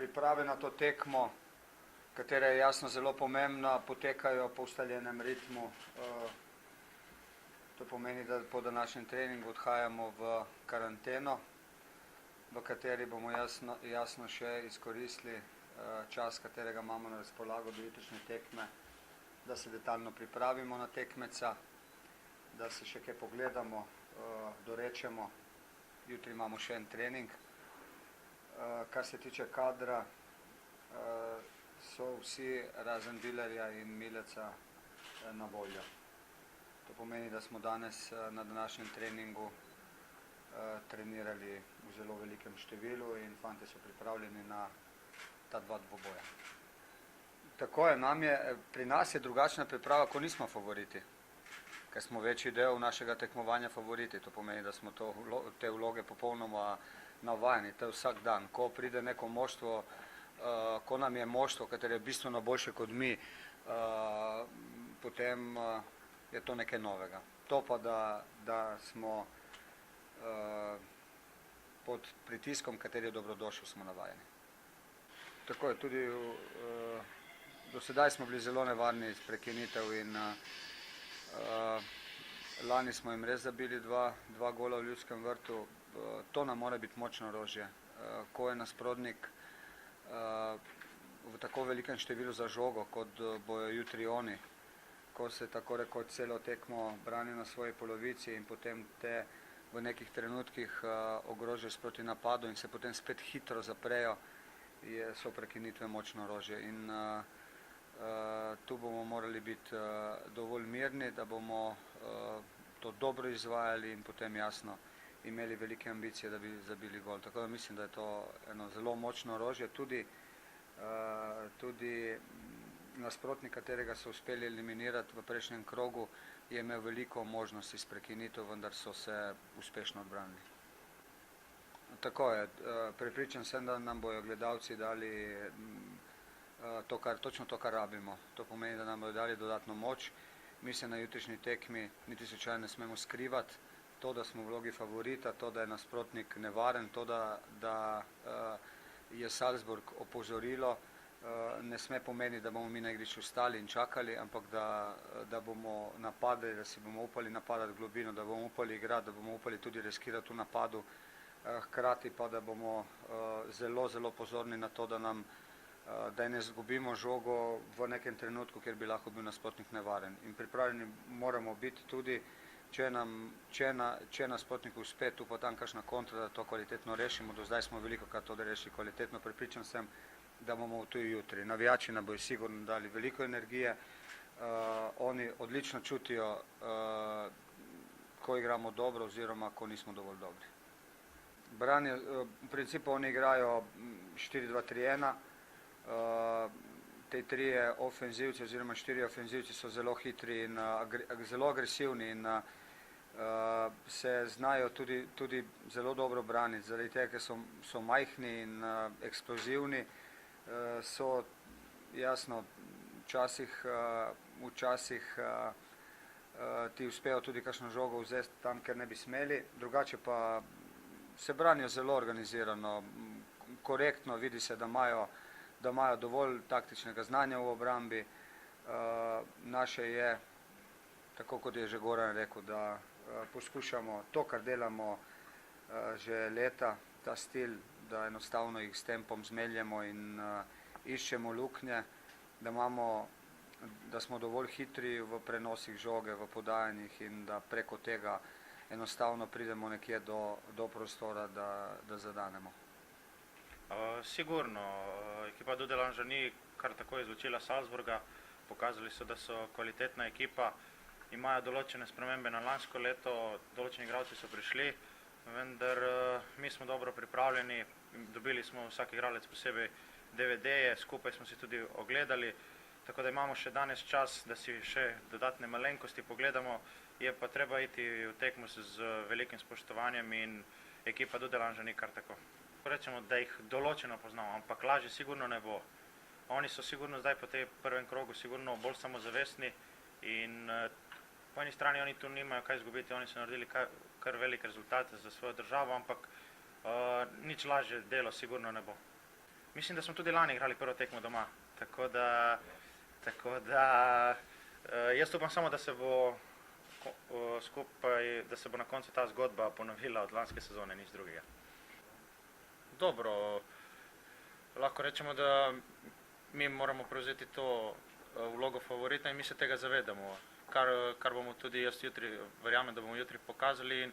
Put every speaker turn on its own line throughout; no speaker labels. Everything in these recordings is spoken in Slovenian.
priprave na to tekmo, katera je jasno zelo pomembna, potekajo po ustaljenem ritmu. To pomeni, da po današnjem treningu odhajamo v karanteno, v kateri bomo jasno še izkoristili čas, katerega imamo na razpolago do jutrišnje tekme, da se detaljno pripravimo na tekmeca, da se še kaj pogledamo, dorečemo. Jutri imamo še en trening. Kar se tiče kadra, so vsi razen Vilerja in Mileca na voljo. To pomeni, da smo danes na današnjem treningu trenirali v zelo velikem številu in fantje so pripravljeni na ta dva dvoboja. Tako je, pri nas je drugačna priprava, ko nismo favoriti, ker smo večji del našega tekmovanja favoriti. To pomeni, da smo te vloge popolnoma navajeni, to je vsak dan. Ko pride neko moštvo, ko nam je moštvo, katero je bistveno boljše kot mi, potem je to nekaj novega. To pa, da smo pod pritiskom, kateri je dobrodošel, smo navajeni. Tako je, tudi do sedaj smo bili zelo nevarni iz prekinitev in lani smo jim res zabili dva gola v Ljudskem vrtu. To nam mora biti močno orožje. Ko je nasprotnik v tako velikem številu za žogo, kot bojo jutri oni, ko se tako rekoč celo tekmo brani na svoji polovici in potem te v nekih trenutkih ogrožajo sproti napadu in se potem spet hitro zaprejo, so prekinitve močno orožje. In tu bomo morali biti dovolj mirni, da bomo to dobro izvajali in potem jasno imeli velike ambicije, da bi zabili gol. Tako da mislim, da je to eno zelo močno orožje. Tudi nasprotnik, katerega so uspeli eliminirati v prejšnjem krogu, je imel veliko možnosti s prekinitev, vendar so se uspešno odbranili. Tako je, prepričan sem, da nam bojo gledalci dali točno to, kar rabimo. To pomeni, da nam bojo dali dodatno moč. Mi se na jutrišnji tekmi niti slučajno ne smemo skrivati. To, da smo v vlogi favorita, to, da je nasprotnik nevaren, to, da je Salzburg opozorilo, ne sme pomeniti, da bomo mi na igrišču stali in čakali, ampak da bomo napadali, da si bomo upali napadati globino, da bomo upali igrati, da bomo upali tudi riskirati v napadu, hkrati pa, da bomo zelo, zelo pozorni na to, da ne izgubimo žogo v nekem trenutku, kjer bi lahko bil nasprotnik nevaren. In pripravljeni moramo biti tudi, če nasprotniku uspe tu pa tam kakšna kontra, da to kvalitetno rešimo. Do zdaj smo velikokrat to rešili kvalitetno, prepričan sem, da bomo tudi jutri. Navijači nam bojo sigurno dali veliko energije, oni odlično čutijo, ko igramo dobro oziroma ko nismo dovolj dobri. V principu oni igrajo 4-2-3-1, te trije ofenzivci oziroma štiri ofenzivci so zelo hitri in zelo agresivni in se znajo tudi zelo dobro braniti, zaradi tega, ker so majhni in eksplozivni, so jasno včasih ti uspejo tudi kakšno žogo vzeti tam, ker ne bi smeli, drugače pa se branijo zelo organizirano, korektno, vidi se, da imajo dovolj taktičnega znanja v obrambi. Naše je, tako kot je že Goran rekel, da poskušamo to, kar delamo že leta, ta stil, da enostavno jih s tempom zmeljemo in iščemo luknje, da smo dovolj hitri v prenosih žoge, v podajanjih in da preko tega enostavno pridemo nekje do prostora, da zadanemo.
Sigurno, ekipa Dudelanža ni kar tako izločila Salzburga, pokazali so, da so kvalitetna ekipa, imajo določene spremembe na lansko leto, določeni igralci so prišli, vendar mi smo dobro pripravljeni, dobili smo vsak igralec posebej DVD-je, skupaj smo si tudi ogledali, tako da imamo še danes čas, da si še dodatne malenkosti pogledamo, je pa treba iti v tekmo z velikim spoštovanjem in ekipa Dudelanža ni kar tako. Rečemo, da jih določeno poznamo, ampak lažje sigurno ne bo. Oni so sigurno zdaj po tej prvem krogu sigurno bolj samozavestni in po eni strani oni tu nimajo kaj izgubiti, oni so naredili kar velik rezultat za svojo državo, ampak nič lažje delo sigurno ne bo. Mislim, da smo tudi lani igrali prvo tekmo doma, tako da jaz upam samo, da se bo skupaj, da se bo na koncu ta zgodba ponovila od lanske sezone, nič drugega. Dobro, lahko rečemo, da mi moramo prevzeti to vlogo favorita in mi se tega zavedamo, kar bomo tudi jaz jutri, verjamem, da bomo jutri pokazali in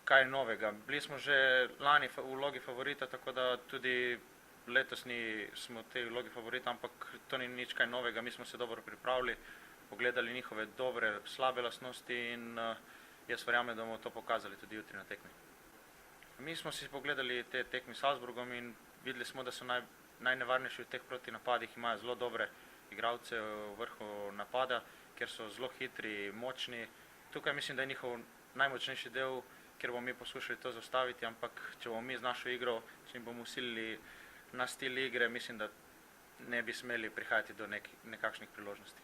kaj je novega. Bili smo že lani v vlogi favorita, tako da tudi letos smo v tej vlogi favorita, ampak to ni nič kaj novega, mi smo se dobro pripravili, pogledali njihove dobre, slabe lastnosti in jaz verjamem, da bomo to pokazali tudi jutri na tekmi. Mi smo si pogledali te tekmi s Salzburgom in videli smo, da so najnevarnejši v teh protinapadih, imajo zelo dobre igralce v vrhu napada, ker so zelo hitri, močni. Tukaj mislim, da je njihov najmočnejši del, kjer bomo mi poskušali to zaustaviti, ampak če bomo mi z našo igro, če jim bomo usilili na stil igre, mislim, da ne bi smeli prihajati do nekakšnih priložnosti.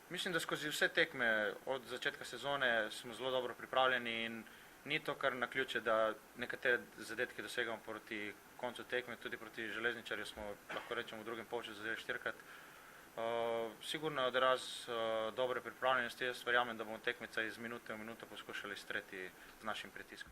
Mislim, da skozi vse tekme od začetka sezone smo zelo dobro pripravljeni in ni to kar naključje, da nekatere zadetke dosegamo proti koncu tekme, tudi proti Železničarju smo, lahko rečemo, v drugem polčasu zadeli 4-krat. Sigurno je odraz dobre pripravljenosti, jaz verjamem, da bomo tekmeca iz minute v minuto poskušali streti z našim pritiskom.